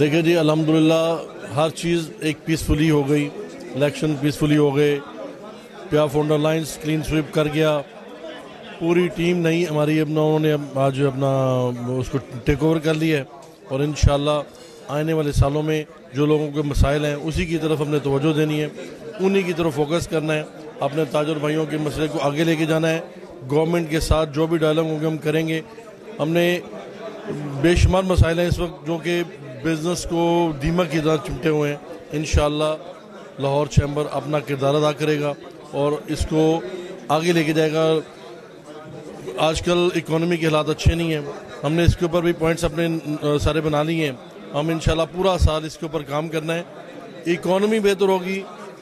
देखिए जी, अल्हम्दुलिल्लाह हर चीज़ एक पीसफुली हो गई, इलेक्शन पीसफुली हो गए, पिया फोंडर लाइन्स क्लीन स्वीप कर गया, पूरी टीम नहीं हमारी अपना उन्होंने आज अपना उसको टेक ओवर कर लिया है और इंशाल्लाह आने वाले सालों में जो लोगों के मसाइल हैं उसी की तरफ हमने तवज्जो देनी है, उन्हीं की तरफ फोकस करना है, अपने ताजर भाइयों के मसले को आगे लेके जाना है। गवर्नमेंट के साथ जो भी डायलॉग होंगे हम करेंगे। हमने बेशुमार मसाइल हैं इस वक्त जो कि बिज़नेस को दीमक की तरह चिमटे हुए हैं। इंशाल्लाह लाहौर चैम्बर अपना किरदार अदा करेगा और इसको आगे लेके जाएगा। आजकल इकोनॉमी के हालात अच्छे नहीं हैं, हमने इसके ऊपर भी पॉइंट्स अपने सारे बना लिए हैं। हम इंशाल्लाह पूरा साल इसके ऊपर काम करना है। इकोनॉमी बेहतर होगी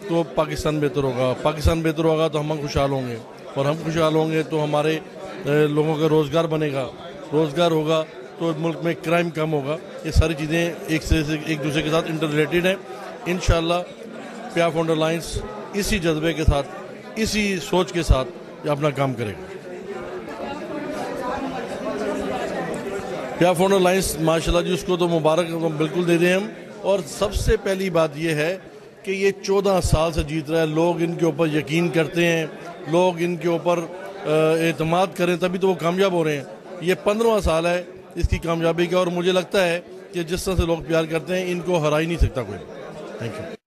तो पाकिस्तान बेहतर होगा, पाकिस्तान बेहतर होगा तो हम खुशहाल होंगे और हम खुशहाल होंगे तो हमारे लोगों का रोज़गार बनेगा, रोज़गार होगा तो मुल्क में क्राइम कम होगा। ये सारी चीज़ें एक दूसरे के साथ इंटर रिलेटेड हैं। इंशाल्लाह पिया फोंडर लाइन्स इसी जज्बे के साथ, इसी सोच के साथ अपना काम करेगा। पिया फोंडर लाइन्स माशाल्लाह जी, उसको तो मुबारक बिल्कुल दे दें हम। और सबसे पहली बात यह है कि ये 14 साल से जीत रहा है, लोग इनके ऊपर यकीन करते हैं, लोग इनके ऊपर एतमाद करें तभी तो वो कामयाब हो रहे हैं। ये 15वां साल है इसकी कामयाबी का और मुझे लगता है कि जिस तरह से लोग प्यार करते हैं इनको हरा ही नहीं सकता कोई। Thank you.